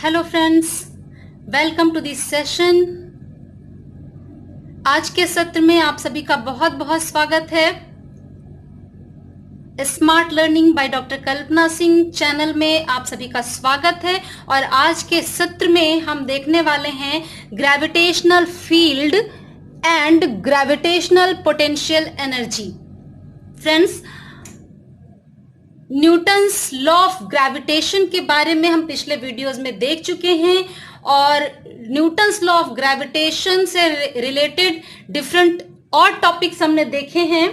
Hello friends, welcome to this session. आज के सत्र में आप सभी का बहुत बहुत स्वागत है। Smart learning by doctor Kalpana Singh channel में आप सभी का स्वागत है। और आज के सत्र में हम देखने वाले हैं gravitational field and gravitational potential energy. Friends, Newton's law of gravitation के बारे में हम पिछले वीडियोस में देख चुके हैं और न्यूटन्स लॉ ऑफ ग्रेविटेशन से रिलेटेड डिफरेंट और टॉपिक्स हमने देखे हैं।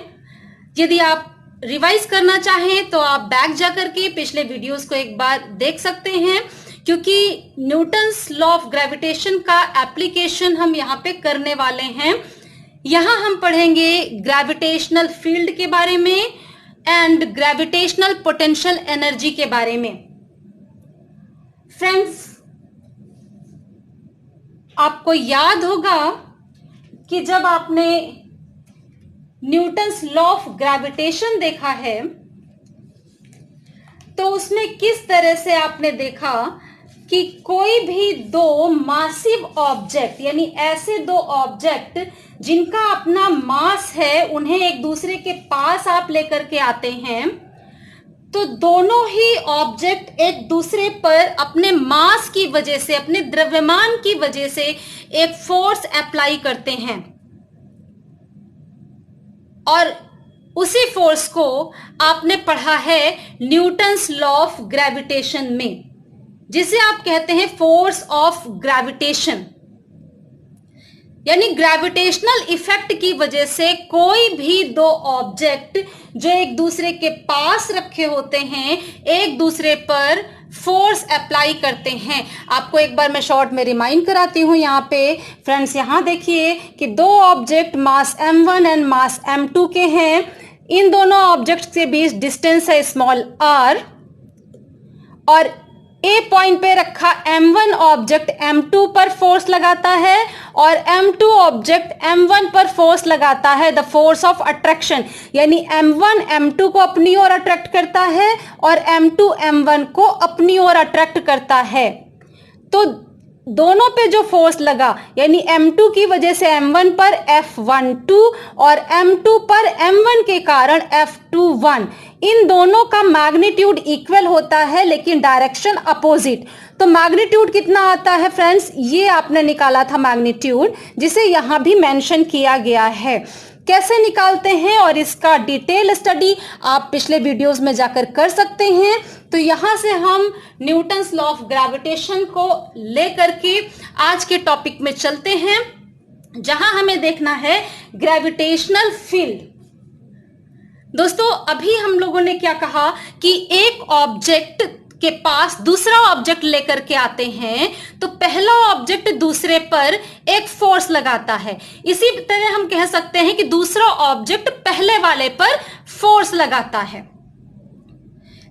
यदि आप रिवाइज करना चाहें तो आप बैक जाकर के पिछले वीडियोस को एक बार देख सकते हैं, क्योंकि न्यूटन्स लॉ ऑफ ग्रेविटेशन का एप्लीकेशन हम यहाँ पे करने वाले हैं। यहाँ हम पढ़ेंगे ग्रेविटेशनल फील्ड के बारे में एंड ग्रेविटेशनल पोटेंशियल एनर्जी के बारे में। फ्रेंड्स, आपको याद होगा कि जब आपने न्यूटन्स लॉ ऑफ ग्रेविटेशन देखा है तो उसमें किस तरह से आपने देखा कि कोई भी दो मासिव ऑब्जेक्ट, यानी ऐसे दो ऑब्जेक्ट जिनका अपना मास है, उन्हें एक दूसरे के पास आप लेकर के आते हैं तो दोनों ही ऑब्जेक्ट एक दूसरे पर अपने मास की वजह से, अपने द्रव्यमान की वजह से एक फोर्स अप्लाई करते हैं और उसी फोर्स को आपने पढ़ा है न्यूटन्स लॉ ऑफ ग्रेविटेशन में, जिसे आप कहते हैं फोर्स ऑफ ग्रेविटेशन। यानी ग्रेविटेशनल इफेक्ट की वजह से कोई भी दो ऑब्जेक्ट जो एक दूसरे के पास रखे होते हैं एक दूसरे पर फोर्स अप्लाई करते हैं। आपको एक बार मैं शॉर्ट में रिमाइंड कराती हूं। यहाँ पे फ्रेंड्स, यहाँ देखिए कि दो object mass m1 and mass m2 के हैं। इन दोनों ऑब्जेक्ट के बीच डिस्टेंस है स्मॉल r और ए पॉइंट पे रखा m1 ऑब्जेक्ट m2 पर फोर्स लगाता है और m2 ऑब्जेक्ट m1 पर फोर्स लगाता है, द फोर्स ऑफ अट्रैक्शन। यानी m1 m2 को अपनी ओर अट्रैक्ट करता है और m2 m1 को अपनी ओर अट्रैक्ट करता है। तो दोनों पे जो फोर्स लगा, यानी m2 की वजह से m1 पर F12 और m2 पर m1 के कारण F21, इन दोनों का मैग्नीट्यूड इक्वल होता है लेकिन डायरेक्शन अपोजिट। तो मैग्नीट्यूड कितना आता है फ्रेंड्स, ये आपने निकाला था मैग्नीट्यूड, जिसे यहां भी मेंशन किया गया है। कैसे निकालते हैं और इसका डिटेल स्टडी आप पिछले वीडियोस में जाकर कर सकते हैं। तो यहां से हम न्यूटन्स लॉ ऑफ ग्रेविटेशन को लेकर के आज के टॉपिक में चलते हैं, जहां हमें देखना है ग्रेविटेशनल फील्ड। दोस्तों, अभी हम लोगों ने क्या कहा कि एक ऑब्जेक्ट के पास दूसरा ऑब्जेक्ट लेकर के आते हैं तो पहला ऑब्जेक्ट दूसरे पर एक फोर्स लगाता है। इसी तरह हम कह सकते हैं कि दूसरा ऑब्जेक्ट पहले वाले पर फोर्स लगाता है।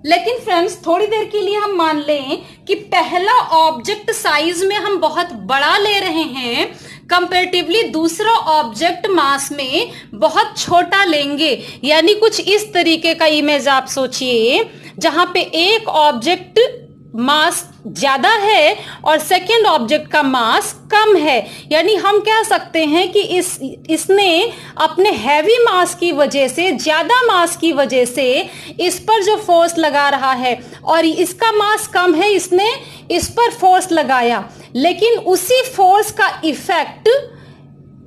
लेकिन फ्रेंड्स, थोड़ी देर के लिए हम मान लें कि पहला ऑब्जेक्ट साइज में हम बहुत बड़ा ले रहे हैं, कंपैरेटिवली दूसरा ऑब्जेक्ट मास में बहुत छोटा लेंगे। यानी कुछ इस तरीके का इमेज आप सोचिए, जहां पे एक ऑब्जेक्ट मास ज्यादा है और सेकेंड ऑब्जेक्ट का मास कम है। यानी हम कह सकते हैं कि इसने अपने हैवी मास की वजह से, ज्यादा मास की वजह से इस पर जो फोर्स लगा रहा है और इसका मास कम है, इसने इस पर फोर्स लगाया, लेकिन उसी फोर्स का इफेक्ट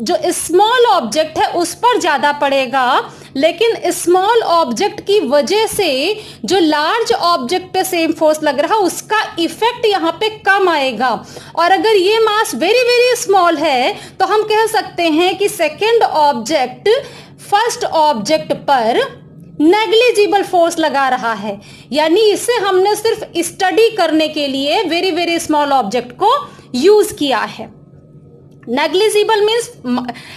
जो स्मॉल ऑब्जेक्ट है उस पर ज्यादा पड़ेगा। लेकिन स्मॉल ऑब्जेक्ट की वजह से जो लार्ज ऑब्जेक्ट पे सेम फोर्स लग रहा, उसका इफेक्ट यहाँ पे कम आएगा। और अगर ये मास वेरी वेरी स्मॉल है तो हम कह सकते हैं कि सेकेंड ऑब्जेक्ट फर्स्ट ऑब्जेक्ट पर नेग्लिजिबल फोर्स लगा रहा है। यानी इसे हमने सिर्फ स्टडी करने के लिए वेरी वेरी स्मॉल ऑब्जेक्ट को यूज किया है। नेग्लिजिबल मीन्स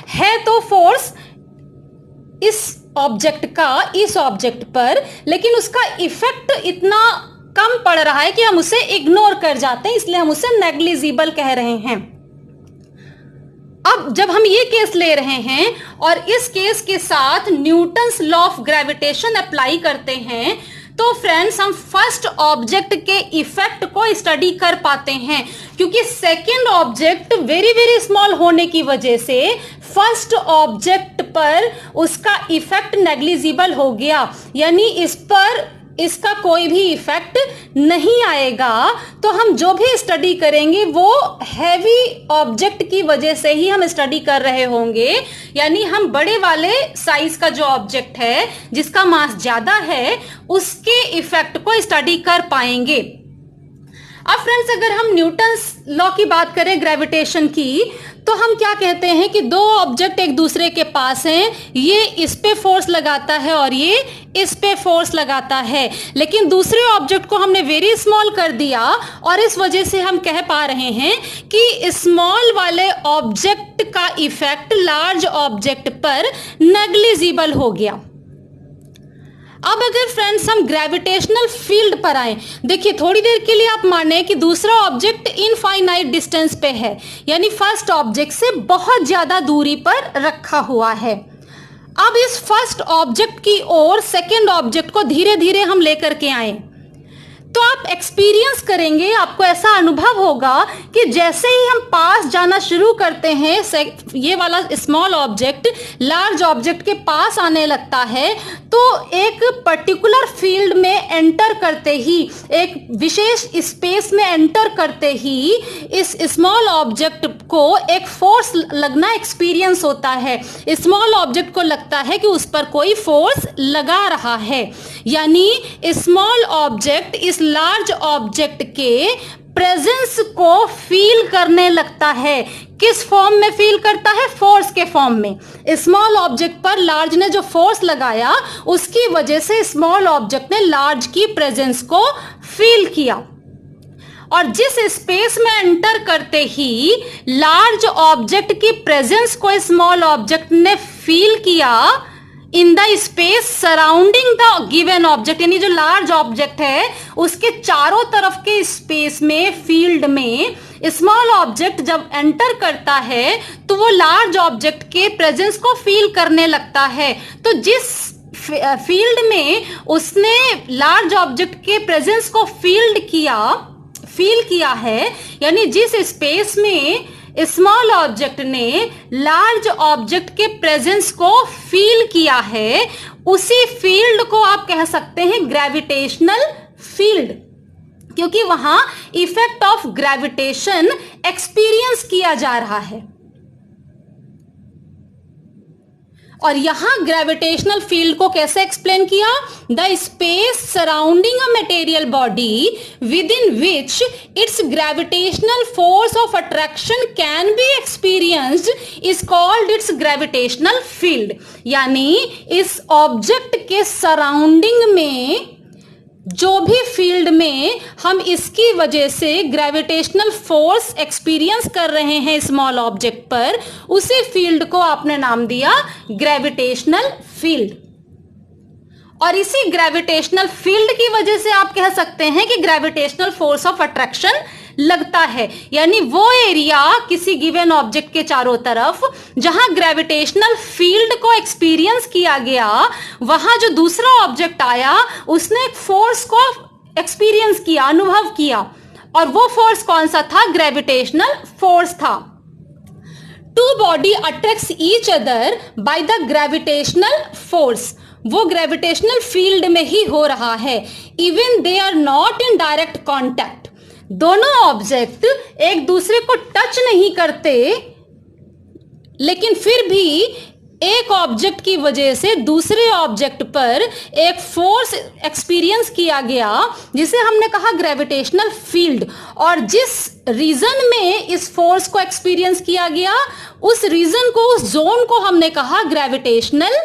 है तो फोर्स इस ऑब्जेक्ट का इस ऑब्जेक्ट पर, लेकिन उसका इफेक्ट इतना कम पड़ रहा है कि हम उसे इग्नोर कर जाते हैं, इसलिए हम उसे नेग्लिजिबल कह रहे हैं। अब जब हम ये केस ले रहे हैं और इस केस के साथ Newton's law of gravitation apply करते हैं तो फ्रेंड्स हम फर्स्ट ऑब्जेक्ट के इफेक्ट को स्टडी कर पाते हैं, क्योंकि second object very very small होने की वजह से फर्स्ट ऑब्जेक्ट पर उसका इफेक्ट नेग्लिजिबल हो गया, यानी इस पर इसका कोई भी इफेक्ट नहीं आएगा। तो हम जो भी स्टडी करेंगे वो हैवी ऑब्जेक्ट की वजह से ही हम स्टडी कर रहे होंगे, यानी हम बड़े वाले साइज का जो ऑब्जेक्ट है जिसका मास ज्यादा है उसके इफेक्ट को स्टडी कर पाएंगे। अब फ्रेंड्स अगर हम न्यूटन्स लॉ की बात करें ग्रेविटेशन की, तो हम क्या कहते हैं कि दो ऑब्जेक्ट एक दूसरे के पास हैं, ये इस पे फोर्स लगाता है और ये इस पे फोर्स लगाता है, लेकिन दूसरे ऑब्जेक्ट को हमने वेरी स्मॉल कर दिया और इस वजह से हम कह पा रहे हैं कि स्मॉल वाले ऑब्जेक्ट का इफेक्ट लार्ज ऑब्जेक्ट पर नेग्लिजिबल हो गया। अब अगर फ्रेंड्स हम ग्रेविटेशनल फील्ड पर आए, देखिए थोड़ी देर के लिए आप माने कि दूसरा ऑब्जेक्ट इनफाइनाइट डिस्टेंस पे है, यानी फर्स्ट ऑब्जेक्ट से बहुत ज्यादा दूरी पर रखा हुआ है। अब इस फर्स्ट ऑब्जेक्ट की ओर सेकंड ऑब्जेक्ट को धीरे धीरे हम लेकर के आए, तो आप एक्सपीरियंस करेंगे, आपको ऐसा अनुभव होगा कि जैसे ही हम पास जाना शुरू करते हैं, ये वाला स्मॉल ऑब्जेक्ट लार्ज ऑब्जेक्ट के पास आने लगता है, तो एक पर्टिकुलर फील्ड में एंटर करते ही, एक विशेष स्पेस में एंटर करते ही इस स्मॉल ऑब्जेक्ट को एक फोर्स लगना एक्सपीरियंस होता है। स्मॉल ऑब्जेक्ट को लगता है कि उस पर कोई फोर्स लगा रहा है, यानी स्मॉल ऑब्जेक्ट इस लार्ज ऑब्जेक्ट के प्रेजेंस को फील करने लगता है। किस फॉर्म में फील करता है? फोर्स के फॉर्म में। स्मॉल ऑब्जेक्ट पर लार्ज ने जो फोर्स लगाया उसकी वजह से स्मॉल ऑब्जेक्ट ने लार्ज की प्रेजेंस को फील किया, और जिस स्पेस में एंटर करते ही लार्ज ऑब्जेक्ट की प्रेजेंस को स्मॉल ऑब्जेक्ट ने फील किया in the space surrounding the given object, यानी जो लार्ज ऑब्जेक्ट है उसके चारों तरफ के स्पेस में, फील्ड में स्मॉल ऑब्जेक्ट जब एंटर करता है तो वो लार्ज ऑब्जेक्ट के प्रेजेंस को फील करने लगता है। तो जिस फील्ड में उसने लार्ज ऑब्जेक्ट के प्रेजेंस को फील किया है, यानी जिस स्पेस में स्मॉल ऑब्जेक्ट ने लार्ज ऑब्जेक्ट के प्रेजेंस को फील किया है, उसी फील्ड को आप कह सकते हैं ग्रेविटेशनल फील्ड, क्योंकि वहां इफेक्ट ऑफ ग्रेविटेशन एक्सपीरियंस किया जा रहा है। और यहां ग्रेविटेशनल फील्ड को कैसे एक्सप्लेन किया? The space surrounding a material body with in which it's gravitational force of attraction can be experienced is called its gravitational field. यानी इस ऑब्जेक्ट के सराउंडिंग में जो भी फील्ड में हम इसकी वजह से ग्रेविटेशनल फोर्स एक्सपीरियंस कर रहे हैं स्मॉल ऑब्जेक्ट पर, उसी फील्ड को आपने नाम दिया ग्रेविटेशनल फील्ड। और इसी ग्रेविटेशनल फील्ड की वजह से आप कह सकते हैं कि ग्रेविटेशनल फोर्स ऑफ अट्रैक्शन लगता है, यानी वो एरिया किसी गिवन ऑब्जेक्ट के चारों तरफ जहां ग्रेविटेशनल फील्ड को एक्सपीरियंस किया गया, वहां जो दूसरा ऑब्जेक्ट आया उसने एक फोर्स को एक्सपीरियंस किया, अनुभव किया, और वो फोर्स कौन सा था? ग्रेविटेशनल फोर्स था। Two body attracts each other by the gravitational force, वो ग्रेविटेशनल फील्ड में ही हो रहा है, even they are not in direct contact. दोनों ऑब्जेक्ट एक दूसरे को टच नहीं करते, लेकिन फिर भी एक ऑब्जेक्ट की वजह से दूसरे ऑब्जेक्ट पर एक फोर्स एक्सपीरियंस किया गया जिसे हमने कहा ग्रेविटेशनल फील्ड। और जिस रीजन में इस फोर्स को एक्सपीरियंस किया गया, उस रीजन को, उस जोन को हमने कहा ग्रेविटेशनल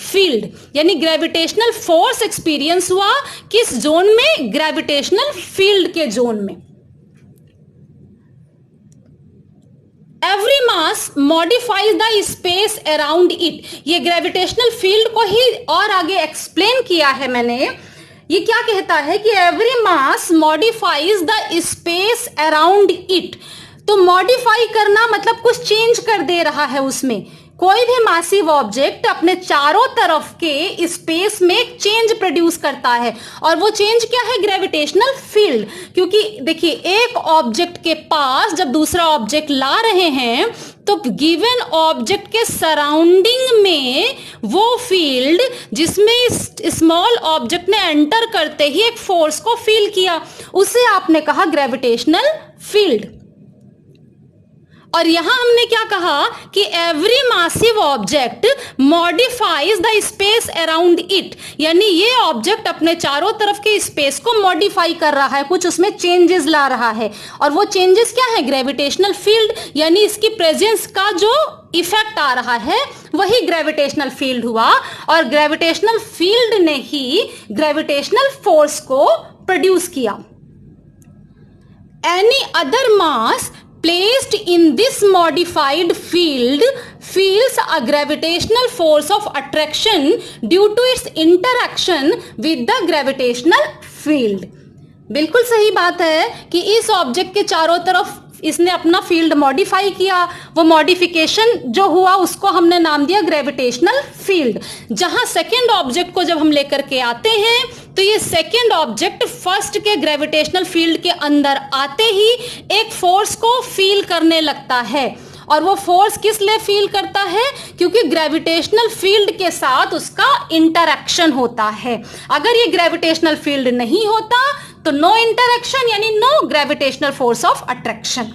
फील्ड। यानी ग्रेविटेशनल फोर्स एक्सपीरियंस हुआ किस जोन में? ग्रेविटेशनल फील्ड के जोन में। Every mass modifies the space around it, ये ग्रेविटेशनल फील्ड को ही और आगे एक्सप्लेन किया है मैंने। ये क्या कहता है कि every mass modifies the space around it. तो मॉडिफाई करना मतलब कुछ चेंज कर दे रहा है उसमें, कोई भी मासिव ऑब्जेक्ट अपने चारों तरफ के स्पेस में एक चेंज प्रोड्यूस करता है, और वो चेंज क्या है? Gravitational field. क्योंकि देखिए, एक ऑब्जेक्ट के पास जब दूसरा ऑब्जेक्ट ला रहे हैं तो गिवन ऑब्जेक्ट के सराउंडिंग में वो फील्ड जिसमें स्मॉल ऑब्जेक्ट ने एंटर करते ही एक फोर्स को फील किया, उसे आपने कहा ग्रेविटेशनल फील्ड। और यहां हमने क्या कहा कि every massive object modifies the space around it, यानी ये ऑब्जेक्ट अपने चारों तरफ के स्पेस को मॉडिफाई कर रहा है, कुछ उसमें चेंजेस ला रहा है। और वो चेंजेस क्या है? ग्रेविटेशनल फील्ड, यानी इसकी प्रेजेंस का जो इफेक्ट आ रहा है वही ग्रेविटेशनल फील्ड हुआ, और ग्रेविटेशनल फील्ड ने ही ग्रेविटेशनल फोर्स को प्रोड्यूस किया। Any other mass placed in this modified field feels a gravitational force of attraction due to its interaction with the gravitational field। बिल्कुल सही बात है कि इस ऑब्जेक्ट के चारों तरफ इसने अपना फील्ड मॉडिफाई किया, वो मॉडिफिकेशन जो हुआ उसको हमने नाम दिया ग्रेविटेशनल फील्ड। जहां सेकेंड ऑब्जेक्ट को जब हम लेकर के आते हैं तो ये सेकेंड ऑब्जेक्ट फर्स्ट के ग्रेविटेशनल फील्ड के अंदर आते ही एक फोर्स को फील करने लगता है, और वो फोर्स किस लिए फील करता है? क्योंकि ग्रेविटेशनल फील्ड के साथ उसका इंटरैक्शन होता है। अगर ये ग्रेविटेशनल फील्ड नहीं होता तो नो इंटरैक्शन, यानी no gravitational force of attraction.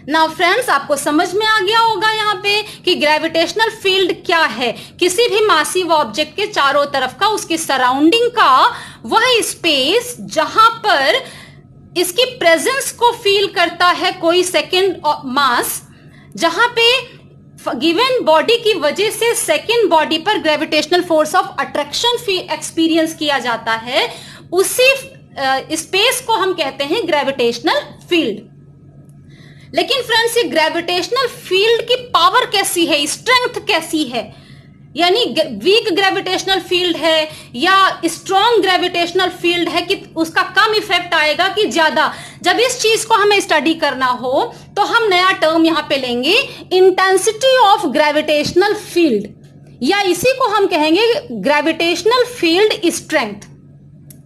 Now friends, आपको समझ में आ गया होगा यहाँ पे कि ग्रेविटेशनल फील्ड क्या है। किसी भी मासिव ऑब्जेक्ट के चारों तरफ का, उसकी सराउंडिंग का वह स्पेस जहां पर इसकी प्रेजेंस को फील करता है कोई सेकेंड मास, जहां पे गिवन बॉडी की वजह से सेकेंड बॉडी पर gravitational force of attraction experience किया जाता है, उसी स्पेस को हम कहते हैं ग्रेविटेशनल फील्ड। लेकिन फ्रेंड्स, ये ग्रेविटेशनल फील्ड की पावर कैसी है, स्ट्रेंथ कैसी है? यानी वीक ग्रेविटेशनल फील्ड है या स्ट्रॉन्ग ग्रेविटेशनल फील्ड है कि उसका कम इफेक्ट आएगा कि ज्यादा? जब इस चीज को हमें स्टडी करना हो तो हम नया टर्म यहां पे लेंगे, इंटेंसिटी ऑफ ग्रेविटेशनल फील्ड, या इसी को हम कहेंगे ग्रेविटेशनल फील्ड स्ट्रेंथ।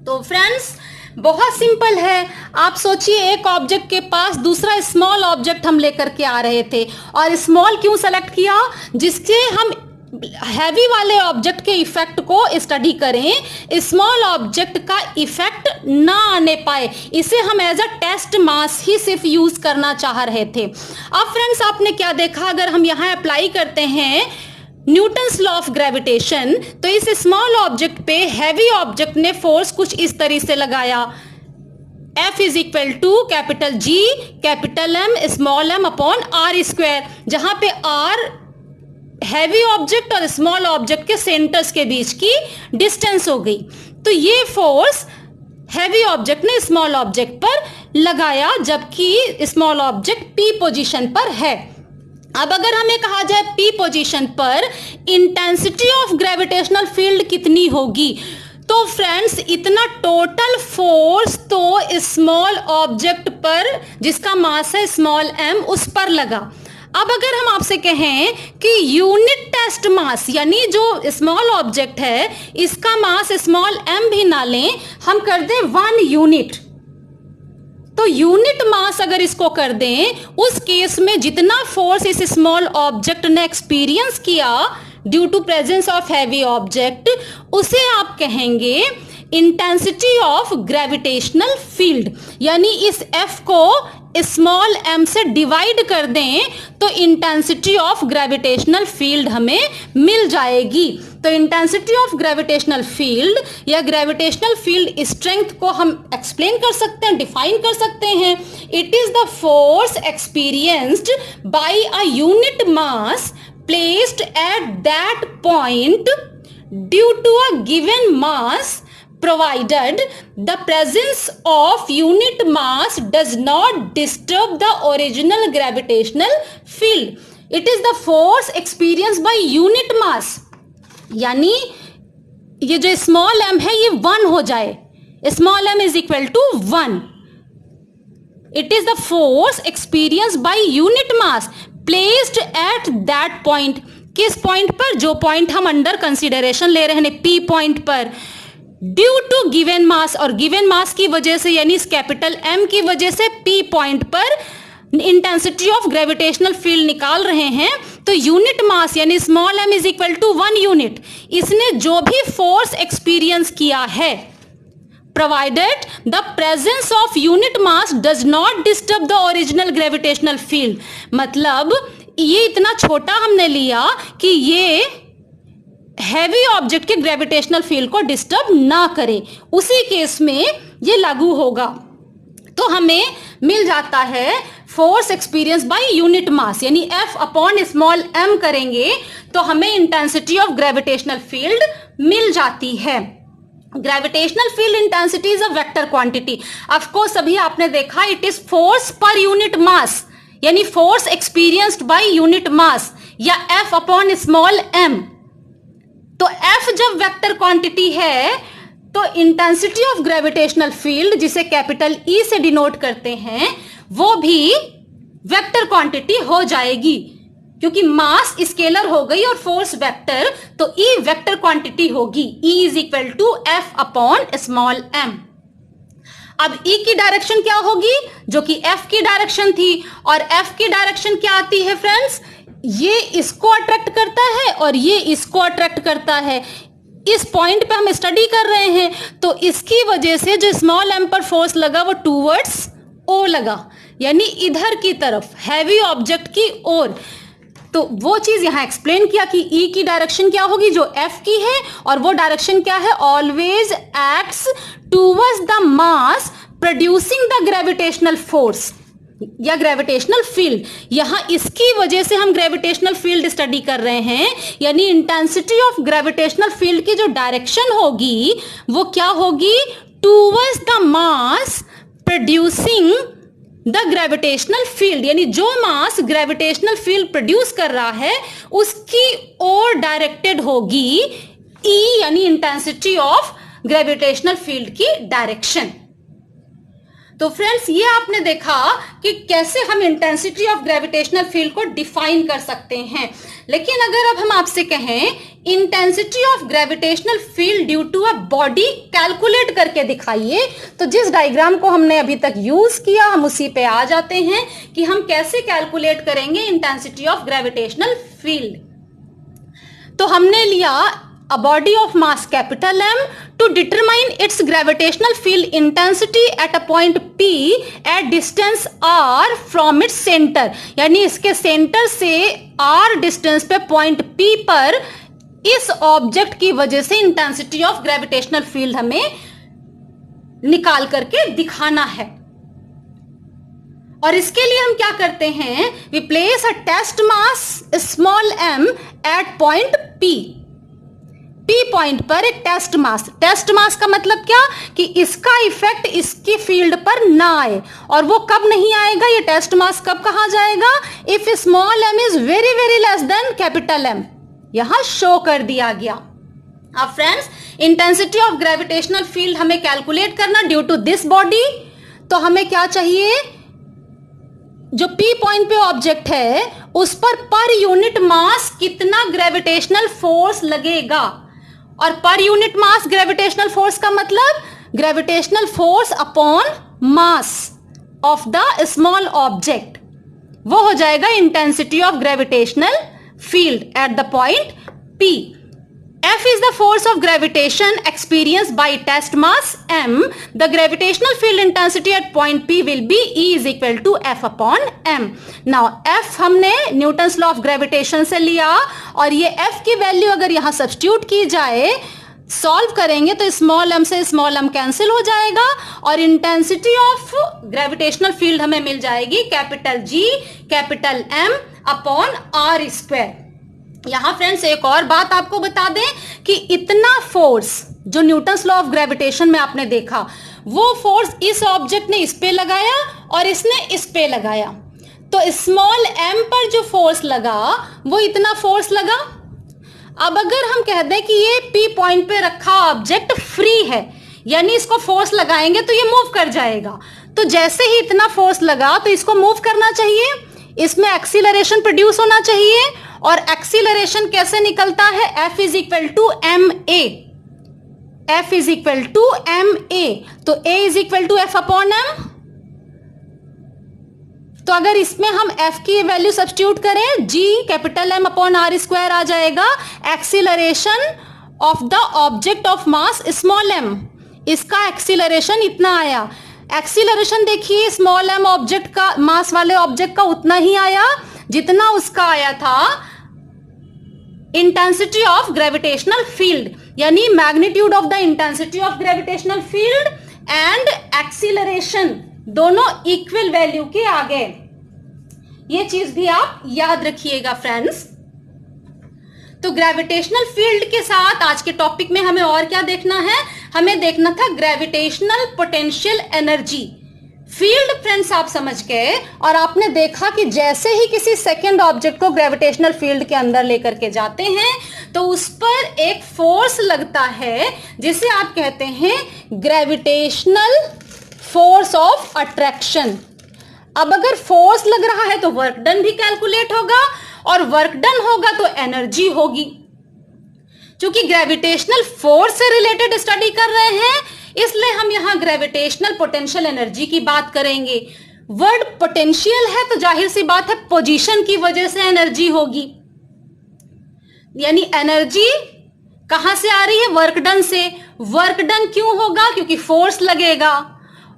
तो फ्रेंड्स, बहुत सिंपल है। आप सोचिए, एक ऑब्जेक्ट के पास दूसरा स्मॉल ऑब्जेक्ट हम लेकर के आ रहे थे, और स्मॉल क्यों सेलेक्ट किया? जिससे हम हैवी वाले ऑब्जेक्ट के इफेक्ट को स्टडी करें, स्मॉल ऑब्जेक्ट का इफेक्ट ना आने पाए। इसे हम एज अ टेस्ट मास ही सिर्फ यूज करना चाह रहे थे। अब फ्रेंड्स, आपने क्या देखा? अगर हम यहाँ अप्लाई करते हैं न्यूटन्स लॉ ऑफ ग्रेविटेशन, तो इस स्मॉल ऑब्जेक्ट पे हैवी ऑब्जेक्ट ने फोर्स कुछ इस तरह से लगाया, F is equal to capital G capital M small m upon R square, जहां पे R हैवी ऑब्जेक्ट और स्मॉल ऑब्जेक्ट के सेंटर्स के बीच की डिस्टेंस हो गई। तो ये फोर्स हैवी ऑब्जेक्ट ने स्मॉल ऑब्जेक्ट पर लगाया, जबकि स्मॉल ऑब्जेक्ट P पोजीशन पर है। अब अगर हमें कहा जाए P पोजीशन पर इंटेंसिटी ऑफ ग्रेविटेशनल फील्ड कितनी होगी, तो फ्रेंड्स इतना टोटल फोर्स तो स्मॉल ऑब्जेक्ट पर जिसका मास है स्मॉल m उस पर लगा। अब अगर हम आपसे कहें कि यूनिट टेस्ट मास, यानी जो स्मॉल ऑब्जेक्ट है इसका मास स्मॉल m भी ना लें, हम कर दें 1 यूनिट, तो यूनिट मास अगर इसको कर दें, उस केस में जितना फोर्स इस स्मॉल ऑब्जेक्ट ने एक्सपीरियंस किया due to presence of heavy object, उसे आप कहेंगे इंटेंसिटी ऑफ ग्रेविटेशनल फील्ड। यानी इस F को स्मॉल m से डिवाइड कर दें तो इंटेंसिटी ऑफ ग्रेविटेशनल फील्ड हमें मिल जाएगी। तो इंटेंसिटी ऑफ ग्रेविटेशनल फील्ड या ग्रेविटेशनल फील्ड स्ट्रेंथ को हम एक्सप्लेन कर सकते हैं, डिफाइन कर सकते हैं। It is the force experienced bye a unit mass placed at that point due to a given mass, provided the presence of unit mass does not disturb the original gravitational field. It is the force experienced by unit mass, यानी ये जो small m है ये 1 हो जाए, small m is equal to 1। It is the force experienced by unit mass placed at that point, किस point पर, जो पॉइंट हम अंडर कंसिडरेशन ले रहे हैं P पॉइंट पर, ड्यू टू गिवन मास, और गिवन मास की वजह से यानी इस कैपिटल M की वजह से P पॉइंट पर इंटेंसिटी ऑफ ग्रेविटेशनल फील्ड निकाल रहे हैं, तो यूनिट मास यानी small m is equal to 1 unit, इसने जो भी फोर्स एक्सपीरियंस किया है, provided the presence of unit mass does not disturb the original gravitational field, मतलब ये इतना छोटा हमने लिया कि ये हैवी ऑब्जेक्ट के ग्रेविटेशनल फील्ड को डिस्टर्ब ना करे, उसी केस में ये लागू होगा। तो हमें मिल जाता है force experience by unit mass, यानी F अपॉन स्मॉल m करेंगे तो हमें इंटेंसिटी ऑफ ग्रेविटेशनल फील्ड मिल जाती है। Gravitational field intensity is a vector quantity, of course अभी आपने देखा it is force per unit mass, यानी force experienced by unit mass, या F अपॉन स्मॉल m। तो F जब वेक्टर क्वांटिटी है तो इंटेंसिटी ऑफ ग्रेविटेशनल फील्ड, जिसे कैपिटल E से डिनोट करते हैं, वो भी वेक्टर क्वांटिटी हो जाएगी, क्योंकि मास स्केलर हो गई और फोर्स वेक्टर, तो E वेक्टर क्वांटिटी होगी। E is equal to F upon small m। अब E की डायरेक्शन क्या होगी, जो कि F की डायरेक्शन थी, और F की डायरेक्शन क्या आती है फ्रेंड्स, ये इसको अट्रैक्ट करता है और ये इसको अट्रैक्ट करता है। इस पॉइंट पे हम स्टडी कर रहे हैं, तो इसकी वजह से जो स्मॉल m पर फोर्स लगा वो टूवर्ड्स O लगा, यानी इधर की तरफ, हैवी ऑब्जेक्ट की ओर। तो वो चीज यहां एक्सप्लेन किया कि E की डायरेक्शन क्या होगी, जो F की है, और वो डायरेक्शन क्या है, always acts towards the mass producing the gravitational force या ग्रेविटेशनल फील्ड। यहां इसकी वजह से हम ग्रेविटेशनल फील्ड स्टडी कर रहे हैं, यानी इंटेंसिटी ऑफ ग्रेविटेशनल फील्ड की जो डायरेक्शन होगी वो क्या होगी, towards the mass producing the gravitational field, यानी जो मास ग्रेविटेशनल फील्ड प्रोड्यूस कर रहा है उसकी ओर डायरेक्टेड होगी E, यानी इंटेंसिटी ऑफ ग्रेविटेशनल फील्ड की डायरेक्शन। तो फ्रेंड्स, ये आपने देखा कि कैसे हम इंटेंसिटी ऑफ ग्रेविटेशनल फील्ड को डिफाइन कर सकते हैं। लेकिन अगर अब हम आपसे कहें intensity of gravitational field due to a body calculate करके दिखाइए, तो जिस डायग्राम को हमने अभी तक यूज किया हम उसी पे आ जाते हैं कि हम कैसे कैलकुलेट करेंगे इंटेंसिटी ऑफ ग्रेविटेशनल फील्ड। तो हमने लिया a body of mass capital M to determine its gravitational field intensity at a point P at distance R from its center, यानी इसके सेंटर से R डिस्टेंस पे पॉइंट P पर इस object की वजह से इंटेंसिटी ऑफ ग्रेविटेशनल फील्ड हमें निकाल करके दिखाना है। और इसके लिए हम क्या करते हैं, we place a test mass small m at point P point पर एक टेस्ट मास का मतलब क्या कि इसका इफेक्ट इसकी फील्ड पर ना आए, और वो कब नहीं आएगा, ये टेस्ट मास कब कहा जाएगा, if small m is very very less than capital M, यहां शो कर दिया गया। अब friends, intensity of gravitational field हमें कैलकुलेट करना ड्यू टू दिस बॉडी, तो हमें क्या चाहिए, जो P पॉइंट पे ऑब्जेक्ट है उस पर यूनिट मास कितना ग्रेविटेशनल फोर्स लगेगा, और पर यूनिट मास ग्रेविटेशनल फोर्स का मतलब gravitational force upon mass of the small object, वो हो जाएगा intensity of gravitational field at the point P। F is the force of gravitation experienced by test mass m. The gravitational field intensity at point P will be E is equal to F upon m. Now F हमने Newton's law of gravitation से लिया, और ये F की value अगर यहाँ substitute की जाए, सॉल्व करेंगे तो स्मॉल m से स्मॉल m कैंसिल हो जाएगा, और इंटेंसिटी ऑफ ग्रेविटेशनल फील्ड हमें मिल जाएगी capital G capital M upon R square. यहां फ्रेंड्स एक और बात आपको बता दें कि इतना फोर्स जो न्यूटन्स लॉ ऑफ ग्रेविटेशन में आपने देखा, वो फोर्स इस ऑब्जेक्ट ने इस पे लगाया और इसने इस पे लगाया, तो स्मॉल m पर जो फोर्स लगा वो इतना फोर्स लगा। अब अगर हम कह दें कि ये P पॉइंट पे रखा ऑब्जेक्ट फ्री है, यानी इसको फोर्स लगाएंगे तो ये मूव कर जाएगा, तो जैसे ही इतना फोर्स लगा तो इसको मूव करना चाहिए, इसमें एक्सीलरेशन प्रोड्यूस होना चाहिए, और एक्सीलरेशन कैसे निकलता है? F is equal to m a, F is equal to m a, तो A is equal to F upon m. तो अगर इसमें हम F की वैल्यू सब्स्टिट्यूट करें, G capital M upon r square आ जाएगा। Acceleration of the object of mass small m, इसका एक्सीलरेशन इतना आया। एक्सीलरेशन देखिए स्मॉल m ऑब्जेक्ट का, मास वाले ऑब्जेक्ट का उतना ही आया जितना उसका आया था इंटेंसिटी ऑफ ग्रेविटेशनल फील्ड, यानी magnitude of the intensity of gravitational field and acceleration दोनों इक्वल वैल्यू के आ गए। ये चीज भी आप याद रखिएगा फ्रेंड्स। तो ग्रेविटेशनल फील्ड के साथ आज के टॉपिक में हमें और क्या देखना है? हमें देखना था gravitational potential energy. Field friends आप समझ गए, और आपने देखा कि जैसे ही किसी सेकंड ऑब्जेक्ट को ग्रेविटेशनल फील्ड के अंदर लेकर के जाते हैं तो उस पर एक फोर्स लगता है जिसे आप कहते हैं ग्रेविटेशनल फोर्स ऑफ अट्रैक्शन। अब अगर फोर्स लग रहा है तो वर्क डन भी कैलकुलेट होगा, और वर्क डन होगा तो एनर्जी होगी। क्योंकि ग्रेविटेशनल फोर्स से रिलेटेड स्टडी कर रहे हैं, इसलिए हम यहां ग्रेविटेशनल पोटेंशियल एनर्जी की बात करेंगे। वर्ड पोटेंशियल है तो जाहिर सी बात है पोजीशन की वजह से एनर्जी होगी, यानी एनर्जी कहां से आ रही है? वर्क डन से। वर्क डन क्यों होगा? क्योंकि फोर्स लगेगा,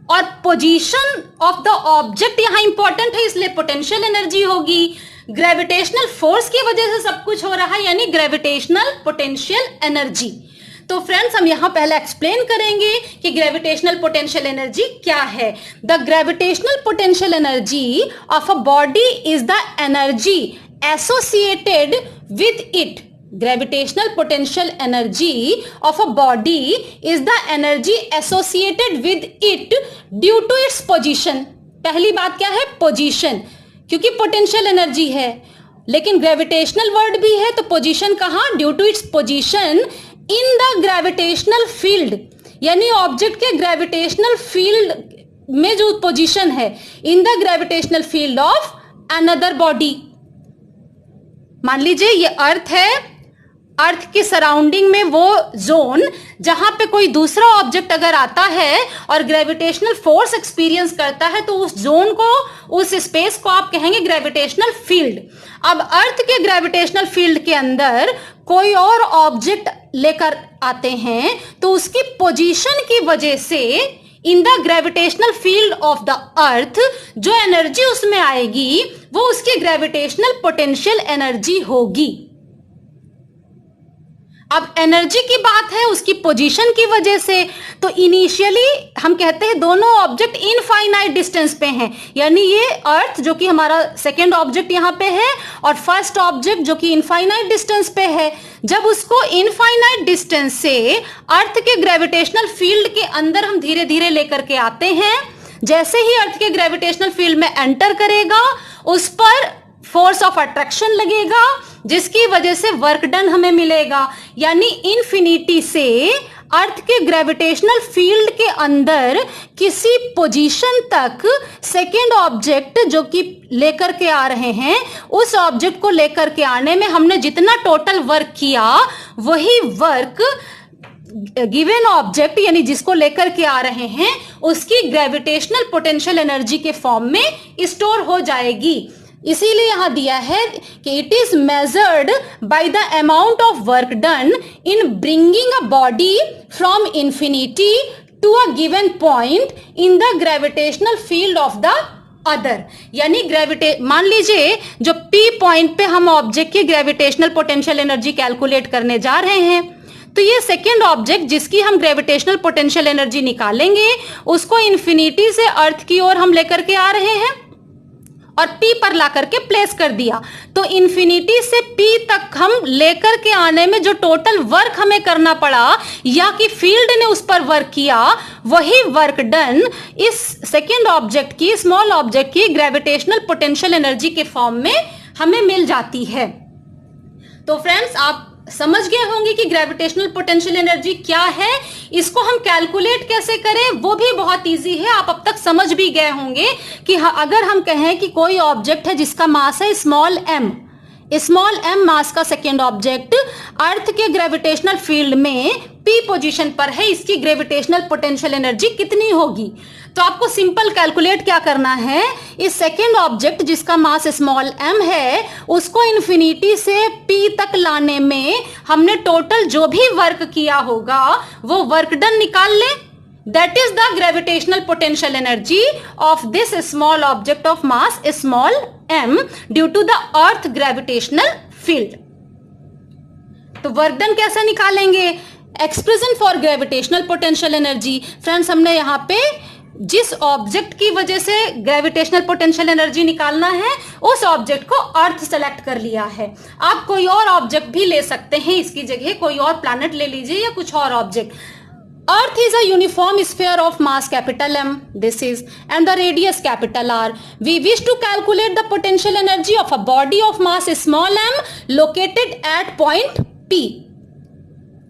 और पोजीशन ऑफ द ऑब्जेक्ट यहां इंपॉर्टेंट है, इसलिए पोटेंशियल एनर्जी होगी। ग्रेविटेशनल फोर्स की वजह से सब कुछ हो रहा है, यानी ग्रेविटेशनल पोटेंशियल एनर्जी। तो फ्रेंड्स हम यहां पहले एक्सप्लेन करेंगे कि ग्रेविटेशनल पोटेंशियल एनर्जी क्या है। The gravitational potential energy of a body is the energy associated with it. Gravitational potential energy of a body is the energy associated with it due to its position। पहली बात क्या है? Position, क्योंकि potential energy है, लेकिन gravitational word भी है, तो पोजीशन कहां? Due to its position in the gravitational field, यानी ऑब्जेक्ट के ग्रेविटेशनल फील्ड में जो पोजीशन है, in the gravitational field of another body. मान लीजिए ये अर्थ है, अर्थ की सराउंडिंग में वो जोन जहां पे कोई दूसरा ऑब्जेक्ट अगर आता है और ग्रेविटेशनल फोर्स एक्सपीरियंस करता है तो उस जोन को, उस स्पेस को आप कहेंगे ग्रेविटेशनल फील्ड। अब अर्थ के ग्रेविटेशनल फील्ड के अंदर कोई और ऑब्जेक्ट लेकर आते हैं तो उसकी पोजीशन की वजह से इन the gravitational field of the earth जो एनर्जी उसमें आएगी वो उसकी ग्रेविटेशनल पोटेंशियल एनर्जी होगी। अब एनर्जी की बात है उसकी पोजीशन की वजह से, तो इनिशियली हम कहते हैं दोनों ऑब्जेक्ट इनफाइनाइट डिस्टेंस पे हैं, यानी ये अर्थ जो कि हमारा सेकेंड ऑब्जेक्ट यहां पे है और फर्स्ट ऑब्जेक्ट जो कि इनफाइनाइट डिस्टेंस पे है। जब उसको इनफाइनाइट डिस्टेंस से अर्थ के ग्रेविटेशनल फील्ड के अंदर हम धीरे धीरे लेकर के आते हैं, जैसे ही अर्थ के ग्रेविटेशनल फील्ड में एंटर करेगा उस पर फोर्स ऑफ अट्रैक्शन लगेगा जिसकी वजह से वर्क डन हमें मिलेगा। यानी इन्फिनिटी से अर्थ के ग्रेविटेशनल फील्ड के अंदर किसी पोजीशन तक सेकेंड ऑब्जेक्ट जो कि लेकर के आ रहे हैं, उस ऑब्जेक्ट को लेकर के आने में हमने जितना टोटल वर्क किया वही वर्क गिवन ऑब्जेक्ट यानी जिसको लेकर के आ रहे हैं उसकी ग्रेविटेशनल पोटेंशियल एनर्जी के फॉर्म में स्टोर हो जाएगी। इसीलिए यहां दिया है कि it is measured by the amount of work done in bringing a body from infinity to a given point in the gravitational field of the other. यानी मान लीजिए जो P पॉइंट पे हम ऑब्जेक्ट की ग्रेविटेशनल पोटेंशियल एनर्जी कैलकुलेट करने जा रहे हैं, तो ये सेकेंड ऑब्जेक्ट जिसकी हम ग्रेविटेशनल पोटेंशियल एनर्जी निकालेंगे उसको इंफिनिटी से अर्थ की ओर हम लेकर के आ रहे हैं और P पर ला करके प्लेस कर दिया। तो इंफिनिटी से P तक हम लेकर के आने में जो टोटल वर्क हमें करना पड़ा या कि फील्ड ने उस पर वर्क किया, वही वर्क डन इस सेकेंड ऑब्जेक्ट की, स्मॉल ऑब्जेक्ट की ग्रेविटेशनल पोटेंशियल एनर्जी के फॉर्म में हमें मिल जाती है। तो फ्रेंड्स आप समझ गए होंगे कि ग्रेविटेशनल पोटेंशियल एनर्जी क्या है, इसको हम कैलकुलेट कैसे करें वो भी बहुत इजी है। आप अब तक समझ भी गए होंगे कि अगर हम कहें कि कोई ऑब्जेक्ट है जिसका मास है स्मॉल m मास का सेकेंड ऑब्जेक्ट अर्थ के ग्रेविटेशनल फील्ड में p पोजीशन पर है, इसकी ग्रेविटेशनल पोटेंशियल एनर्जी कितनी होगी। तो आपको सिंपल कैलकुलेट क्या करना है, इस सेकेंड ऑब्जेक्ट जिसका मास स्मॉल m है उसको इन्फिनिटी से p तक लाने में हमने टोटल जो भी वर्क किया होगा वो वर्क डन निकाल ले। That is the gravitational potential energy of this small object of mass small m due to the earth gravitational field. तो वर्क डन कैसे निकालेंगे, expression for gravitational potential energy. Friends, हमने यहाँ पे जिस ऑब्जेक्ट की वजह से ग्रेविटेशनल पोटेंशियल एनर्जी निकालना है उस ऑब्जेक्ट को अर्थ सेलेक्ट कर लिया है। आप कोई और ऑब्जेक्ट भी ले सकते हैं, इसकी जगह कोई और प्लैनेट ले लीजिए या कुछ और object. Earth is a uniform sphere of mass capital M, this is, and the radius capital R. We wish to calculate the potential energy of a body of mass small m located at point P.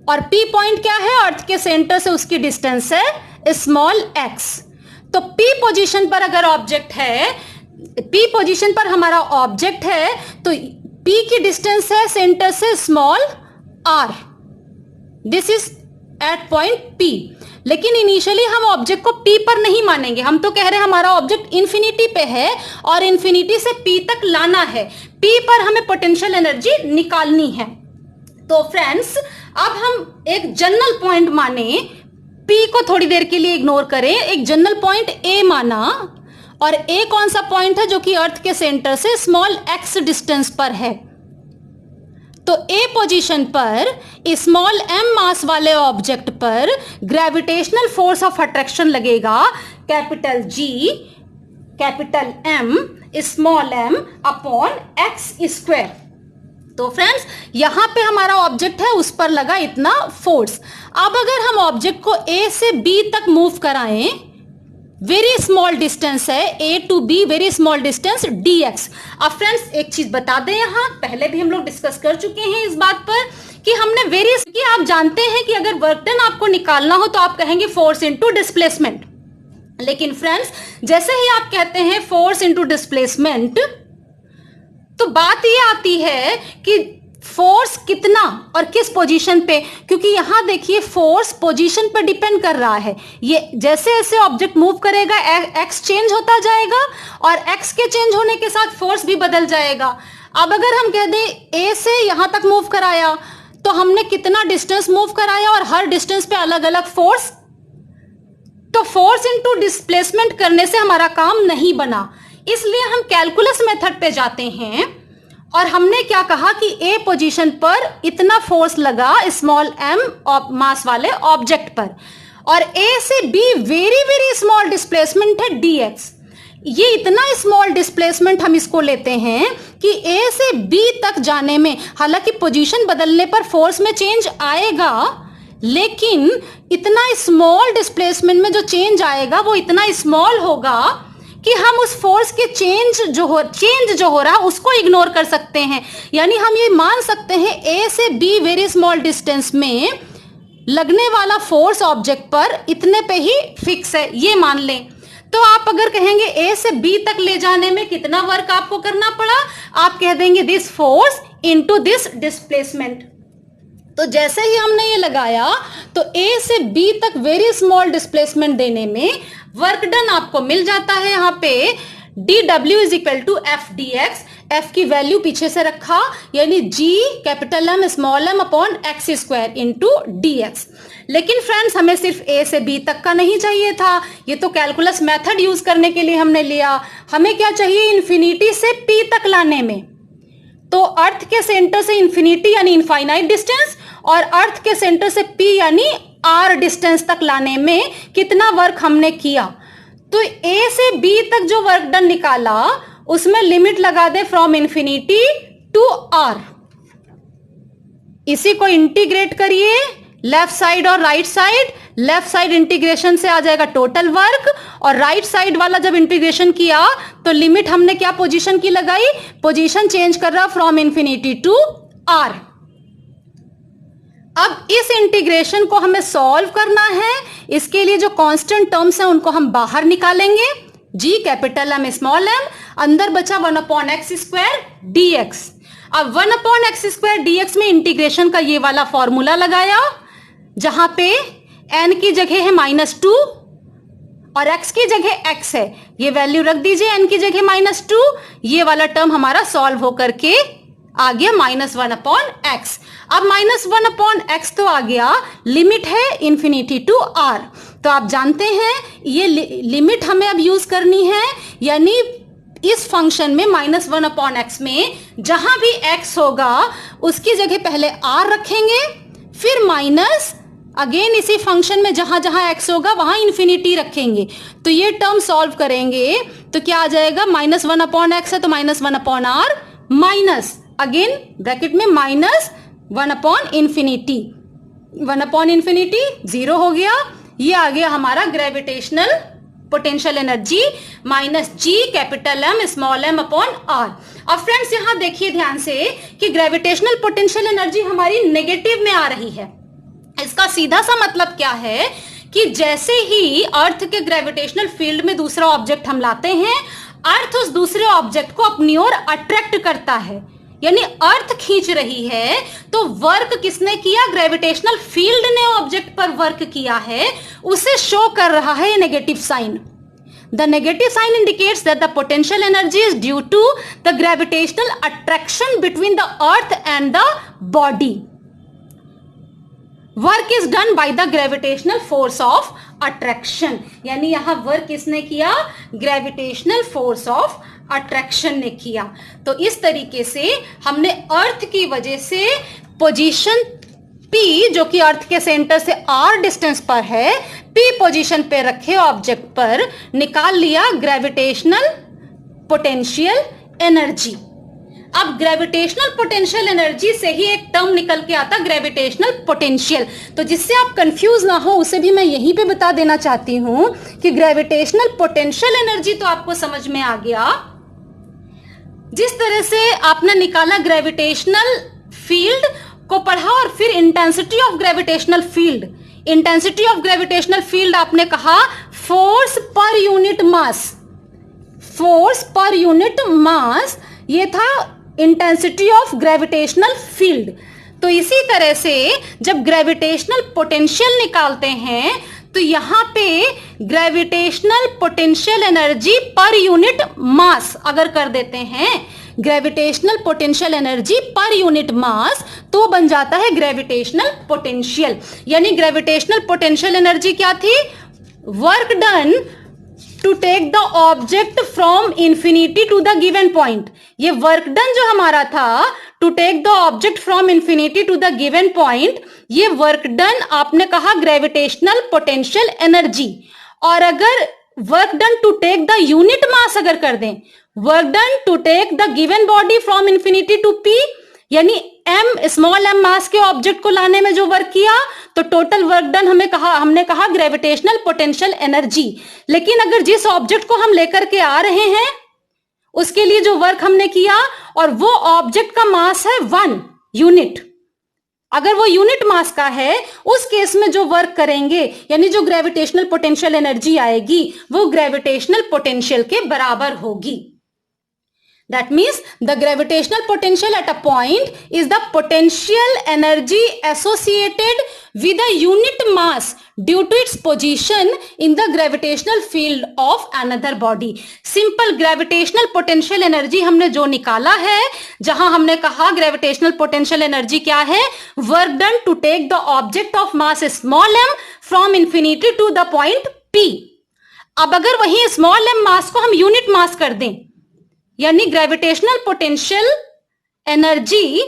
और P point क्या है, अर्थ के centre से उसकी distance है small x। तो P position पर अगर ऑब्जेक्ट है, P पोजीशन पर हमारा ऑब्जेक्ट है तो P की डिस्टेंस है सेंटर से small r, this is at point P। लेकिन इनिशियली हम ऑब्जेक्ट को P पर नहीं मानेंगे, हम तो कह रहे हैं हमारा ऑब्जेक्ट इंफिनिटी पे है और इंफिनिटी से P तक लाना है, P पर हमें पोटेंशियल एनर्जी निकालनी है। तो फ्रेंड्स, अब हम एक जनरल पॉइंट माने, P को थोड़ी देर के लिए इग्नोर करें, एक जनरल पॉइंट A माना, और A कौन सा पॉइंट है जो कि अर्थ के सेंटर से स्मॉल x डिस्टेंस पर है। तो A पोजीशन पर स्मॉल m मास वाले ऑब्जेक्ट पर ग्रेविटेशनल फोर्स ऑफ अट्रैक्शन लगेगा capital G capital M small m upon x square. तो फ्रेंड्स, यहां पे हमारा ऑब्जेक्ट है, उस पर लगा इतना फोर्स। अब अगर हम ऑब्जेक्ट को A से B तक मूव कराएं, वेरी स्मॉल डिस्टेंस है A to B, very small distance dx। अब फ्रेंड्स, एक चीज बता दें, यहां पहले भी हम लोग डिस्कस कर चुके हैं इस बात पर कि हमने कि आप जानते हैं कि अगर वर्क डन आपको निकालना हो तो आप कहेंगे फोर्स इनटू डिस्प्लेसमेंट। लेकिन फ्रेंड्स, जैसे ही आप कहते हैं फोर्स इनटू डिस्प्लेसमेंट तो बात ये आती है कि फोर्स कितना और किस पोजीशन पे, क्योंकि यहां देखिए फोर्स पोजीशन पर डिपेंड कर रहा है। ये जैसे जैसे ऑब्जेक्ट मूव करेगा एक्स चेंज होता जाएगा और एक्स के चेंज होने के साथ फोर्स भी बदल जाएगा। अब अगर हम कह दें ए से यहां तक मूव कराया तो हमने कितना डिस्टेंस मूव कराया और हर डिस्टेंस पे अलग अलग फोर्स, तो फोर्स इनटू डिस्प्लेसमेंट करने से हमारा काम नहीं बना, इसलिए हम कैलकुलस मेथड पे जाते हैं और हमने क्या कहा कि ए पोजीशन पर इतना फोर्स लगा स्मॉल m मास वाले ऑब्जेक्ट पर और ए से be very very small displacement है dx। ये इतना स्मॉल डिस्प्लेसमेंट हम इसको लेते हैं कि ए से बी तक जाने में, हालांकि पोजीशन बदलने पर फोर्स में चेंज आएगा, लेकिन इतना स्मॉल डिस्प्लेसमेंट में जो चेंज आएगा वो इतना स्मॉल होगा कि हम उस फोर्स के चेंज जो हो रहा है उसको इग्नोर कर सकते हैं। यानी हम ये मान सकते हैं ए से बी वेरी स्मॉल डिस्टेंस में लगने वाला फोर्स ऑब्जेक्ट पर इतने पे ही फिक्स है, ये मान लें। तो आप अगर कहेंगे ए से बी तक ले जाने में कितना वर्क आपको करना पड़ा, आप कह देंगे this force into this displacement. तो जैसे ही हमने ये लगाया तो ए से बी तक वेरी स्मॉल डिस्प्लेसमेंट देने में वर्क डन आपको मिल जाता है। यहाँ पे dw is equal to F D X, F की वैल्यू पीछे से रखा, यानी g capital M small m upon X square into D X. लेकिन फ्रेंड्स, हमें सिर्फ a से b तक का नहीं चाहिए था, ये तो कैलकुलस मेथड यूज करने के लिए हमने लिया। हमें क्या चाहिए, इन्फिनिटी से p तक लाने में। तो अर्थ के सेंटर से इन्फिनिटी यानी इनफाइनाइट डिस्टेंस और अर्थ के सेंटर से p यानी r डिस्टेंस तक लाने में कितना वर्क हमने किया। तो a से b तक जो वर्क डन निकाला उसमें लिमिट लगा they from infinity to r। इसी को इंटीग्रेट करिए लेफ्ट साइड और right side. Left side integration से आ जाएगा टोटल वर्क और राइट साइड वाला जब इंटीग्रेशन किया तो लिमिट हमने क्या पोजीशन की लगाई, पोजीशन चेंज कर रहा फ्रॉम इन्फिनिटी टू r। अब इस इंटीग्रेशन को हमें सॉल्व करना है। इसके लिए जो कांस्टेंट टर्म्स हैं उनको हम बाहर निकालेंगे, G capital M small M, अंदर बचा 1/x² dx। अब 1/x² dx में इंटीग्रेशन का ये वाला फॉर्मूला लगाया, जहां पे n की जगह है -2 और x की जगह x है, ये वैल्यू रख दीजिए n की जगह -2। ये वाला टर्म हमारा सॉल्व होकर के आ गया -1/x। अब -1/x तो आ गया, लिमिट है इन्फिनिटी टू r। तो आप जानते हैं ये लिमिट हमें अब यूज करनी है, यानी इस फंक्शन में -1/x में जहां भी x होगा उसकी जगह पहले r रखेंगे, फिर माइनस अगेन इसी फंक्शन में जहां जहां x होगा वहां इन्फिनिटी रखेंगे। तो ये टर्म सॉल्व करेंगे तो क्या आ जाएगा, -1/x है तो -1/r माइनस अगेन ब्रैकेट में -1/∞। 1/∞ 0 हो गया। ये आ गया हमारा gravitational potential energy -g capital M small m upon r। अब फ्रेंड्स यहां देखिए ध्यान से कि ग्रेविटेशनल पोटेंशियल एनर्जी हमारी नेगेटिव में आ रही है। इसका सीधा सा मतलब क्या है कि जैसे ही अर्थ के ग्रेविटेशनल फील्ड में दूसरा ऑब्जेक्ट हम लाते हैं, अर्थ उस दूसरे ऑब्जेक्ट को अपनी ओर अट्रैक्ट करता है, यानी अर्थ खींच रही है। तो वर्क किसने किया, ग्रेविटेशनल फील्ड ने ऑब्जेक्ट पर वर्क किया है, उसे शो कर रहा है ये negative sign. The negative sign indicates that the potential energy is due to the gravitational attraction between the earth and the body. Work is done by the gravitational force of attraction। यानी यहां work किसने किया, gravitational force of attraction ने किया। तो इस तरीके से हमने अर्थ की वजह से पोजीशन P, जो कि अर्थ के सेंटर से r डिस्टेंस पर है, P पोजीशन पे रखे ऑब्जेक्ट पर निकाल लिया ग्रेविटेशनल पोटेंशियल एनर्जी। अब ग्रेविटेशनल पोटेंशियल एनर्जी से ही एक टर्म निकल के आता ग्रेविटेशनल पोटेंशियल। तो जिससे आप कंफ्यूज ना हो उसे भी मैं यहीं पे बता देना चाहती हूं कि ग्रेविटेशनल पोटेंशियल एनर्जी तो आपको समझ में आ गया। जिस तरह से आपने निकाला ग्रेविटेशनल फील्ड को पढ़ा और फिर intensity of gravitational field, intensity of gravitational field आपने कहा फोर्स पर यूनिट मास, फोर्स पर यूनिट मास, ये था इंटेंसिटी ऑफ ग्रेविटेशनल फील्ड। तो इसी तरह से जब ग्रेविटेशनल पोटेंशियल निकालते हैं तो यहां पे gravitational potential energy per unit mass अगर कर देते हैं, gravitational potential energy per unit mass, तो बन जाता है ग्रेविटेशनल पोटेंशियल। यानी ग्रेविटेशनल पोटेंशियल एनर्जी क्या थी, work done to take the object from infinity to the given point. ये वर्क डन जो हमारा था to take the object from infinity to the given point, ये वर्क डन आपने कहा ग्रेविटेशनल पोटेंशियल एनर्जी। और अगर work done to take the unit mass अगर कर दें, work done to take the given body from infinity to P, यानी m small m mass के ऑब्जेक्ट को लाने में जो वर्क किया, तो टोटल वर्क डन हमने कहा ग्रेविटेशनल पोटेंशियल एनर्जी। लेकिन अगर जिस ऑब्जेक्ट को हम लेकर के आ रहे हैं उसके लिए जो वर्क हमने किया और वो ऑब्जेक्ट का मास है 1 यूनिट, अगर वो यूनिट मास का है, उस केस में जो वर्क करेंगे यानी जो ग्रेविटेशनल पोटेंशियल एनर्जी आएगी वो ग्रेविटेशनल पोटेंशियल के बराबर होगी। That means the gravitational potential at a point is the potential energy associated with a unit mass due to its position in the gravitational field of another body. Simple gravitational potential energy हमने जो निकाला है, जहां हमने कहा gravitational potential energy क्या है, work done to take the object of mass small m from infinity to the point P। अब अगर वही small m मास को हम unit मास कर दें, यानी gravitational potential energy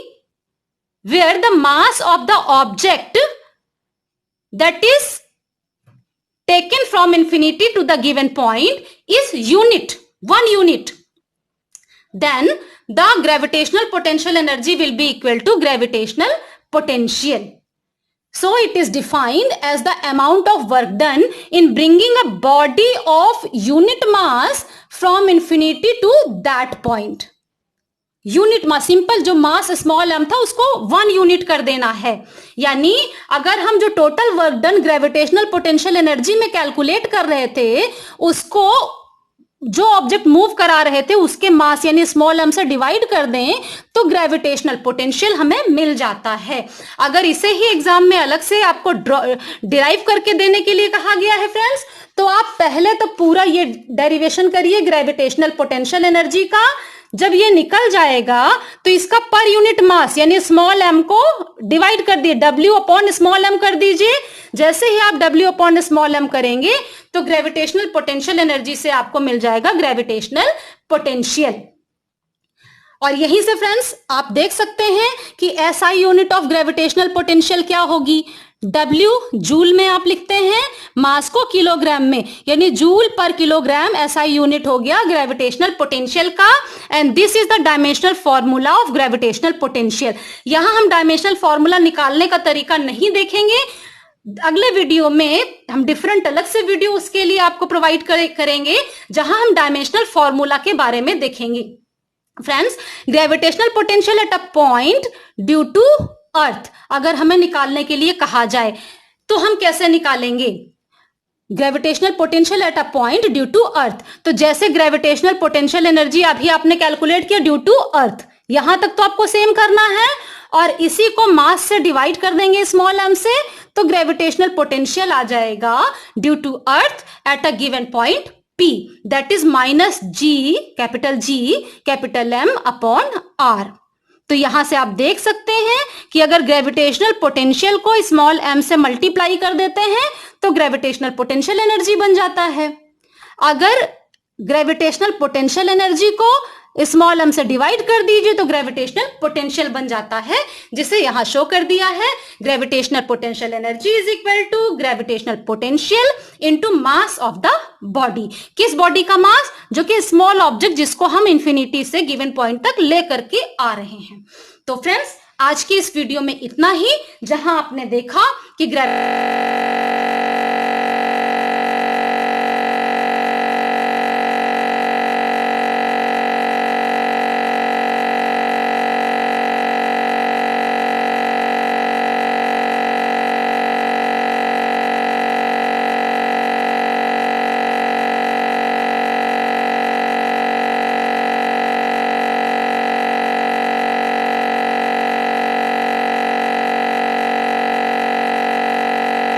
where the mass of the object that is taken from infinity to the given point is unit, 1 unit, then the gravitational potential energy will be equal to gravitational potential. So it is defined as the amount of work done in bringing a body of unit mass from infinity to that point. Unit mass, simple जो मास small m था उसको 1 unit कर देना है। यानी अगर हम जो total work done gravitational potential energy में कैलकुलेट कर रहे थे, उसको जो ऑब्जेक्ट मूव करा रहे थे उसके मास यानी स्मॉल m से डिवाइड कर दें तो ग्रेविटेशनल पोटेंशियल हमें मिल जाता है। अगर इसे ही एग्जाम में अलग से आपको डिराइव करके देने के लिए कहा गया है फ्रेंड्स, तो आप पहले तो पूरा ये डेरिवेशन करिए ग्रेविटेशनल पोटेंशियल एनर्जी का। जब ये निकल जाएगा तो इसका पर यूनिट मास यानी स्मॉल m को डिवाइड कर दिए, W अपॉन स्मॉल m कर दीजिए। जैसे ही आप W अपॉन स्मॉल m करेंगे तो ग्रेविटेशनल पोटेंशियल एनर्जी से आपको मिल जाएगा ग्रेविटेशनल पोटेंशियल। और यहीं से फ्रेंड्स आप देख सकते हैं कि SI unit of gravitational potential क्या होगी। W जूल में आप लिखते हैं, मास को किलोग्राम में, यानी जूल पर किलोग्राम SI यूनिट हो गया ग्रेविटेशनल पोटेंशियल का। And this is the dimensional formula of gravitational potential. यहां हम डायमेंशनल फॉर्मूला निकालने का तरीका नहीं देखेंगे, अगले वीडियो में हम डिफरेंट अलग से वीडियो उसके लिए आपको प्रोवाइड करेंगे जहां हम डायमेंशनल फॉर्मूला के बारे में देखेंगे। Friends, gravitational potential at a point due to earth अगर हमें निकालने के लिए कहा जाए तो हम कैसे निकालेंगे gravitational potential at a point due to earth. तो जैसे ग्रेविटेशनल पोटेंशियल एनर्जी अभी आपने कैलकुलेट किया ड्यू टू अर्थ, यहां तक तो आपको सेम करना है और इसी को मास से डिवाइड कर देंगे स्मॉल m से, तो ग्रेविटेशनल पोटेंशियल आ जाएगा due to earth at a given point P, that is minus G capital M upon R। तो यहां से आप देख सकते हैं कि अगर ग्रेविटेशनल पोटेंशियल को स्मॉल m से मल्टीप्लाई कर देते हैं तो ग्रेविटेशनल पोटेंशियल एनर्जी बन जाता है। अगर ग्रेविटेशनल पोटेंशियल एनर्जी को स्मॉल m से डिवाइड कर दीजिए तो ग्रेविटेशनल पोटेंशियल बन जाता है, जिसे यहां शो कर दिया है। Gravitational potential energy is equal to gravitational potential into mass of the body. किस बॉडी का मास? जो कि स्मॉल ऑब्जेक्ट जिसको हम इंफिनिटी से गिवन पॉइंट तक लेकर के आ रहे हैं। तो फ्रेंड्स, आज की इस वीडियो में इतना ही, जहां आपने देखा कि